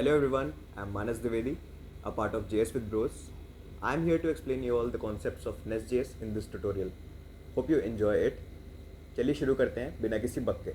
Hello everyone, I'm Manas Dwivedi, a part of JS with Bros. I'm here to explain you all the concepts of Nest.js in this tutorial. Hope you enjoy it. चलिए शुरू करते हैं बिना किसी bug के.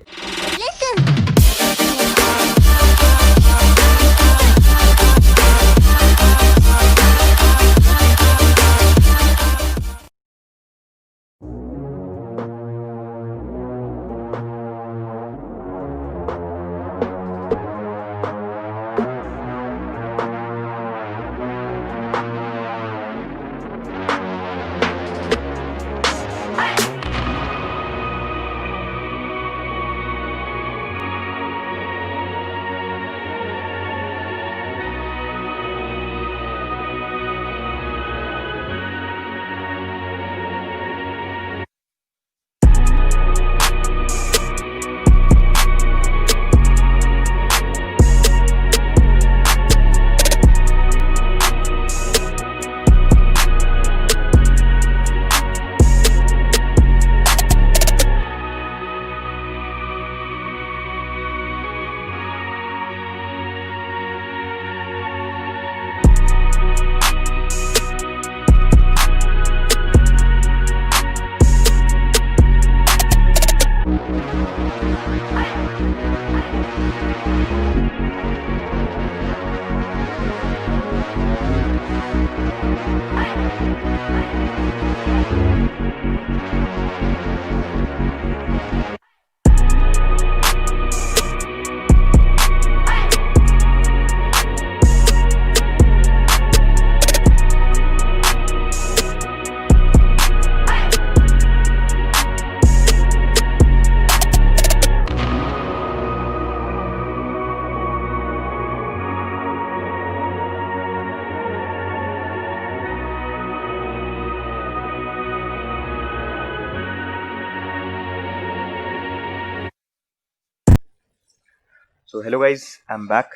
So hello guys, I'm back.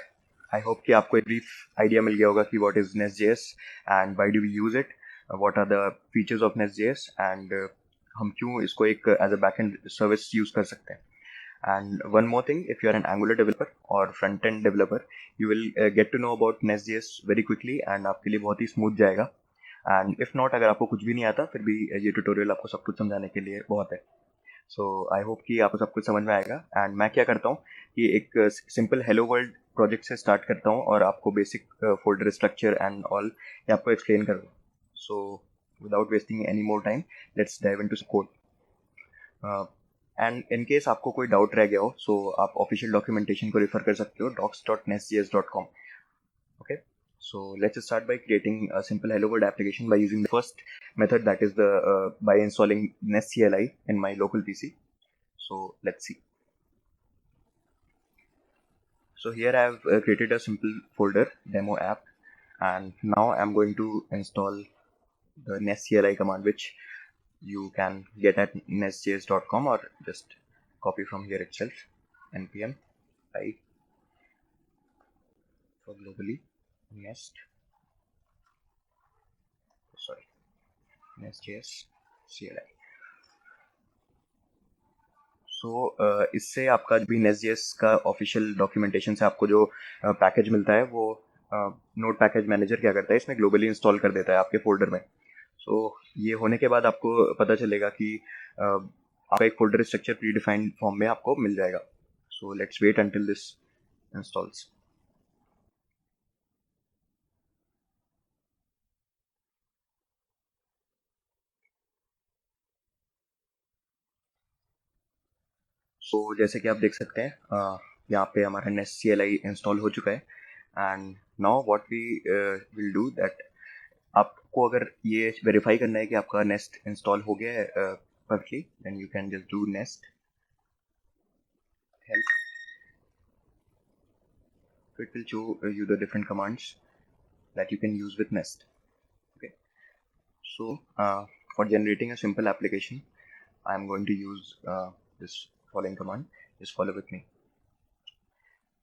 I hope कि आपको एक brief idea मिल गया होगा कि what is Nest.js and why do we use it, what are the features of Nest.js and हम क्यों इसको एक as a backend service use कर सकते हैं. And one more thing, if you are an Angular developer or front-end developer, you will get to know about Nest.js very quickly and आपके लिए बहुत ही smooth जाएगा. And if not, अगर आपको कुछ भी नहीं आता फिर भी ये tutorial आपको सब कुछ समझाने के लिए बहुत है. सो आई होप कि आपको सब कुछ समझ में आएगा. एंड मैं क्या करता हूँ कि एक सिंपल हेलो वर्ल्ड प्रोजेक्ट से स्टार्ट करता हूँ और आपको basic folder structure and all ये आपको एक्सप्लेन कर दूँ. So without wasting any more time let's dive into code. And in case आपको कोई डाउट रह गया हो सो आप ऑफिशियल डॉक्यूमेंटेशन को रेफर कर सकते हो docs.nestjs.com. Okay, so let's start by creating a simple hello world application by using the first method, that is the by installing Nest CLI in my local PC. So let's see. So here I have created a simple folder demo app, and now I'm going to install the Nest CLI command, which you can get at nestjs.com or just copy from here itself. npm I for globally nest nestjs CLI. सो इससे आपका भी Nest.js का official documentation से आपको जो package मिलता है वो नोड पैकेज मैनेजर क्या करता है, इसमें ग्लोबली इंस्टॉल कर देता है आपके फोल्डर में. सो ये होने के बाद आपको पता चलेगा कि आपका एक folder structure predefined form में आपको मिल जाएगा. So let's wait until this installs. So जैसे कि आप देख सकते हैं यहाँ पे हमारा Nest CLI इंस्टॉल हो चुका है. And now what we will do that, आपको अगर ये वेरीफाई करना है कि आपका नेस्ट इंस्टॉल हो गया है perfectly, then you can just do nest help. It will show you the different commands that you can use with Nest. Okay, so for generating a simple application I am going to use this following command. Just follow with me.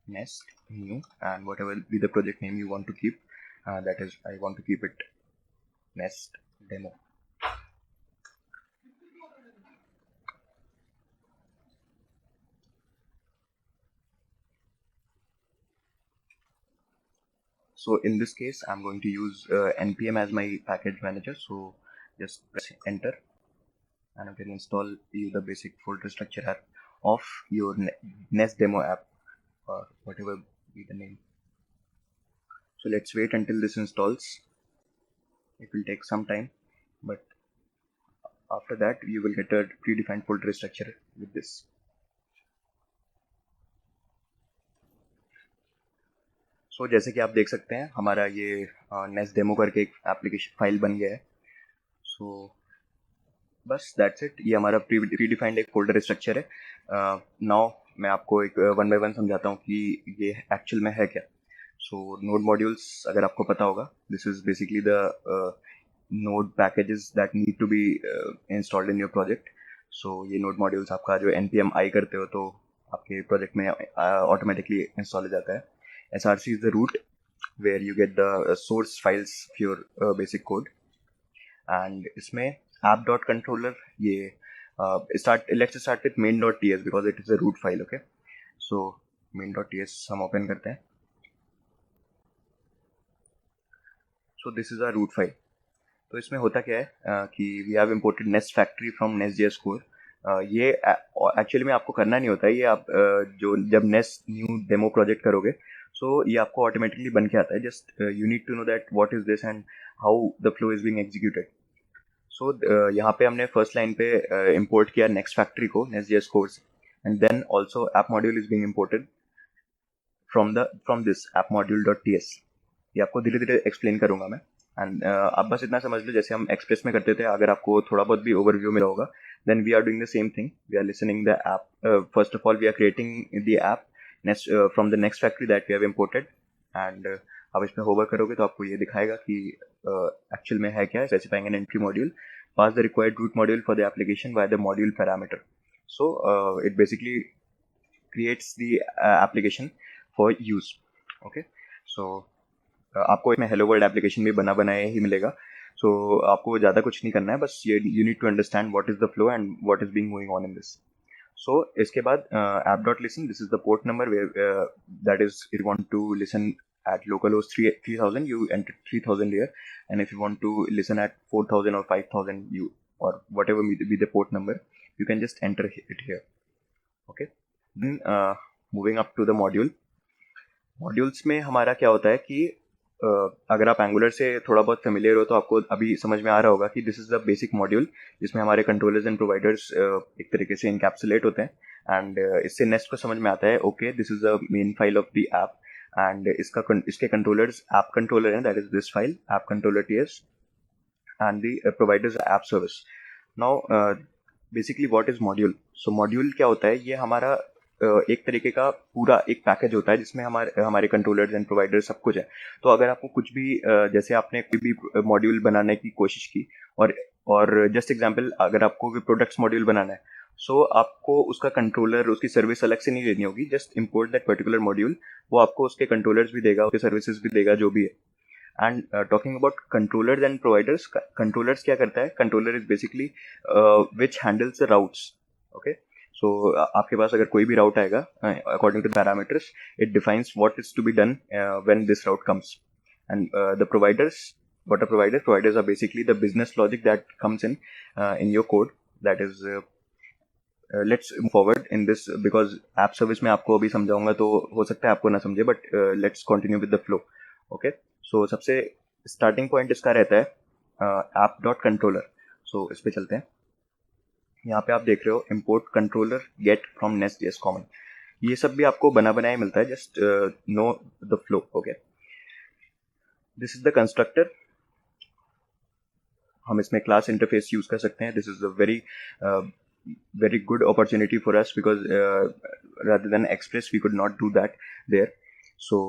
Nest new, and whatever be the project name you want to keep, that is I want to keep it Nest demo. So in this case, I'm going to use npm as my package manager. So just press enter, and I'm going to install you the basic folder structure app of your Nest demo app, or whatever be the name. So let's wait until this installs. It will take some time, but after that you will get a predefined folder structure with this. So जैसे कि आप देख सकते हैं हमारा ये nest demo करके एक एप्लीकेशन फाइल बन गया है. सो बस दैट्स इट. ये हमारा प्रीडिफाइंड एक फोल्डर स्ट्रक्चर है. नाउ मैं आपको एक वन बाय वन समझाता हूँ कि ये एक्चुअल में है क्या. सो नोड मॉड्यूल्स अगर आपको पता होगा, this is basically the node packages that need to be installed in your project. So ये नोड मॉड्यूल्स आपका जो npm i करते हो तो आपके प्रोजेक्ट में ऑटोमेटिकली इंस्टॉल हो जाता है. src is the root where you get the source files of your basic code. And इसमें app.controller ये let's start with main.ts because it is a root file. Okay, so main.ts हम open करते हैं. So this is our root file. तो इसमें होता क्या है कि we have imported Nest factory from NestJS core. ये एक्चुअली में आपको करना नहीं होता है. ये आप जो जब नेस्ट न्यू डेमो प्रोजेक्ट करोगे सो ये आपको ऑटोमेटिकली बन के आता है. Just you need to know that what is this and how the flow is being executed. So यहाँ पे हमने फर्स्ट लाइन पे इम्पोर्ट किया नेक्स्ट फैक्ट्री को नेस्ट.js कोर से, and then also app module is being imported from this app module dot ts. ये आपको धीरे धीरे एक्सप्लेन करूंगा मैं. एंड आप बस इतना समझ लो जैसे हम एक्सप्रेस में करते थे. अगर आपको थोड़ा बहुत भी ओवरव्यू मिला होगा, then we are doing the same thing. We are listening the app. First of all we are creating the app next from the next factory that we have imported. And आप इसमें hover करोगे तो आपको ये दिखाएगा कि actual में है क्या. Specifying an entry module, pass the required root module for the application by the module parameter. So it basically creates the application for use. Okay, so आपको इसमें हेलो वर्ल्ड एप्लीकेशन भी बना बनाया ही मिलेगा. सो आपको ज़्यादा कुछ नहीं करना है, बस ये you need to understand what is the flow and what is being going on in this. So इसके बाद app dot listen, this is the port number that is if you want to listen at localhost 3000 you enter 3000 here, and if you want to listen at 4000 or 5000 you or whatever be the port number, you can just enter it here. Okay, then moving up to the modules में हमारा क्या होता है कि अगर आप angular से थोड़ा बहुत फेमिलियर हो तो आपको अभी समझ में आ रहा होगा कि this is the basic module जिसमें हमारे कंट्रोलर्स एंड प्रोवाइडर्स एक तरीके से इनकैप्सुलेट होते हैं. एंड इससे नेक्स्ट को समझ में आता है okay this is the main file of the app, and इसके कंट्रोलर्स ऐप कंट्रोलर हैं, that is this file app controller ts, and the providers app service. Now basically what is module. So module क्या होता है, ये हमारा एक तरीके का पूरा एक पैकेज होता है जिसमें हमारे कंट्रोलर्स एंड प्रोवाइडर्स सब कुछ है. तो अगर आपको कुछ भी जैसे आपने कोई भी मॉड्यूल बनाने की कोशिश की और जस्ट एग्जांपल अगर आपको भी प्रोडक्ट्स मॉड्यूल बनाना है, सो आपको उसका कंट्रोलर उसकी सर्विस अलग से नहीं लेनी होगी. Just import that particular module, वो आपको उसके कंट्रोलर्स भी देगा, उसके सर्विसेज भी देगा, जो भी है. And talking about controllers and providers, controllers क्या करता है, controller is basically which handles the routes. Okay, so आपके पास अगर कोई भी राउट आएगा according to parameters, it defines what is to be done when this route comes. And the providers, what are providers are basically the business logic that comes in your code. That is let's move forward in this because app service में आपको अभी समझाऊंगा तो हो सकता है आपको ना समझे, but let's continue with the flow. Okay, so सबसे starting point इसका रहता है app.controller. so इस पे चलते हैं. यहाँ पे आप देख रहे हो import controller get from nest.js common. ये सब भी आपको बना बनाया मिलता है, just know the flow. Okay, this is the constructor. हम इसमें क्लास इंटरफेस यूज कर सकते हैं. This is a very good opportunity for us because rather than Express we could not do that there. So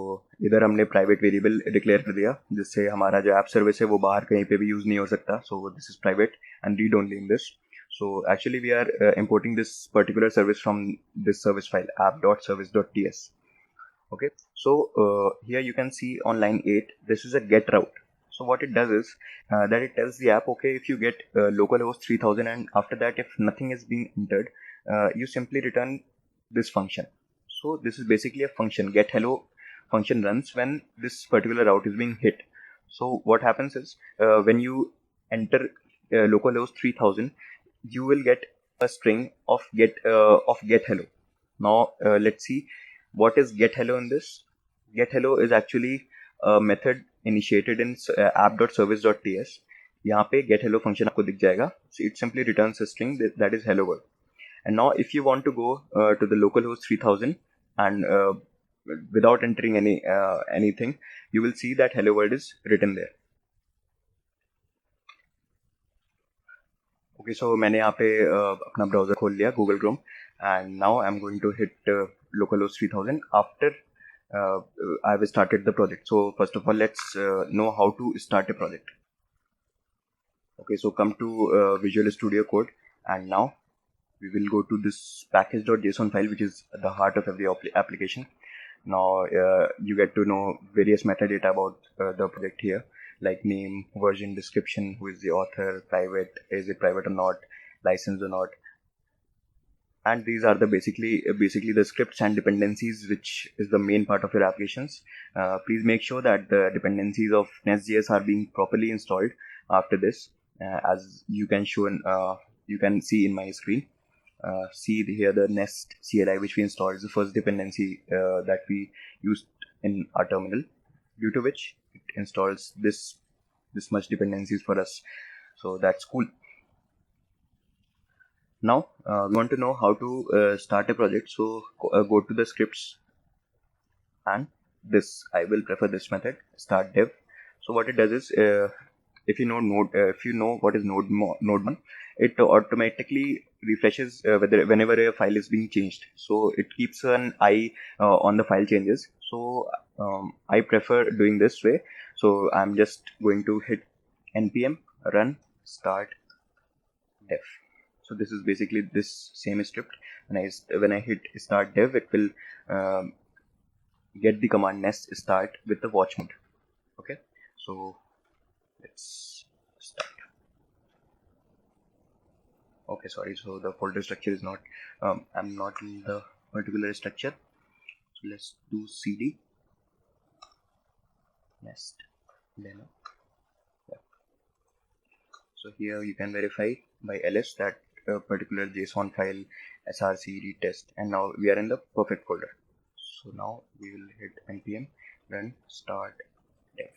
इधर हमने private variable declare कर दिया जिससे हमारा जो ऐप सर्विस है वो बाहर कहीं पे भी यूज नहीं हो सकता. So this is private and read only in this. So actually we are importing this particular service from this service file app.service.ts. Okay, so here you can see on line 8 this is a get route. So what it does is that it tells the app, okay, if you get localhost 3000 and after that if nothing is being entered, you simply return this function. So this is basically a function get hello function runs when this particular route is being hit. So what happens is when you enter localhost 3000, you will get a string of get hello. Now let's see what is get hello in this. Get hello is actually a method initiated in app.service.ts. यहाँ पे get hello function आपको दिख जाएगा. So it simply returns a string that is hello world. And now if you want to go to the localhost 3000 and without entering anything, you will see that hello world is written there. Okay, so मैंने यहाँ पे अपना browser खोल लिया, Google Chrome, and now I'm going to hit localhost 3000 after I've started the project. So first of all, let's know how to start a project. Okay, so come to Visual Studio Code, and now we will go to this package.json file, which is the heart of every application. Now you get to know various metadata about the project here, like name, version, description, who is the author, private, is it private or not, licensed or not. And these are the basically the scripts and dependencies, which is the main part of your applications. Please make sure that the dependencies of Nest.js are being properly installed after this, as you can see in my screen. See here the Nest CLI which we installed is the first dependency that we used in our terminal, due to which it installs this much dependencies for us. So that's cool. Now we want to know how to start a project. So go to the scripts, and this I will prefer this method, start dev. So what it does is if you know what is node1, it automatically refreshes whenever a file is being changed. So it keeps an eye on the file changes. So I prefer doing this way. So I'm just going to hit npm run start dev. So this is basically this same script. When I hit start dev, it will get the command nest start with the watch mode. Okay, so let's start. Okay, sorry, so the folder structure is not I'm not in the particular structure, so let's do cd nest demo. Yeah. So here you can verify by ls that a particular json file src test, and now we are in the perfect folder. So now we will hit npm run start dev.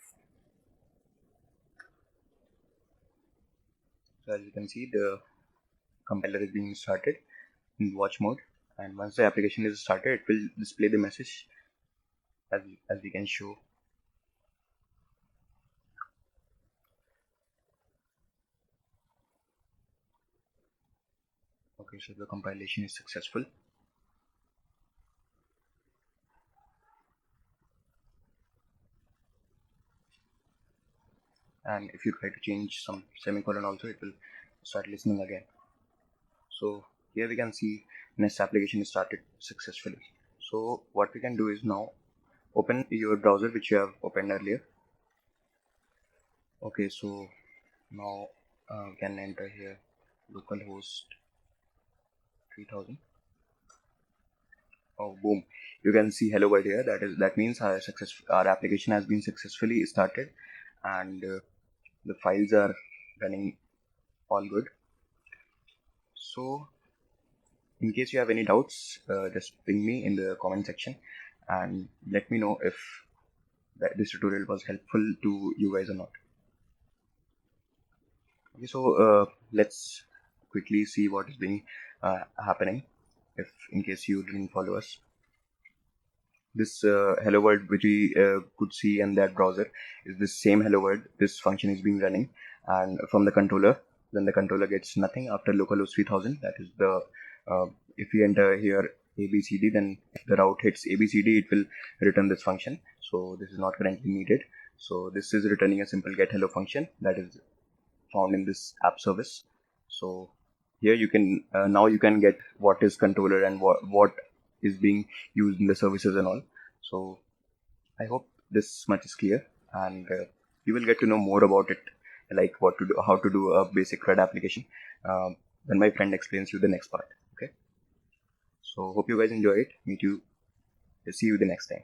So as you can see, the compiler is being started in watch mode, and once the application is started, it will display the message as we can show. Okay, so the compilation is successful. And if you try to change some semicolon also, it will start listening again. So here we can see Nest application is started successfully. So what we can do is now open your browser which you have opened earlier. Okay, so now we can enter here localhost 3000. Oh, boom, you can see hello world here. That means our application has been successfully started, and the files are running all good. So in case you have any doubts, just ping me in the comment section and let me know if this tutorial was helpful to you guys or not. Okay, so let's quickly see what is being happening, if in case you didn't follow us. This hello world which we could see in that browser is the same hello world. This function is being running, and from the controller, then the controller gets nothing after localhost 3000. That is the if we enter here abcd, then if the route hits abcd, it will return this function. So this is not currently needed. So this is returning a simple get hello function that is found in this app service. So here you can now you can get what is controller and what is being used in the services and all. So I hope this much is clear, and you will get to know more about it, like what to do, how to do a basic CRUD application, when my friend explains you the next part. Okay, so hope you guys enjoy it. See you the next time.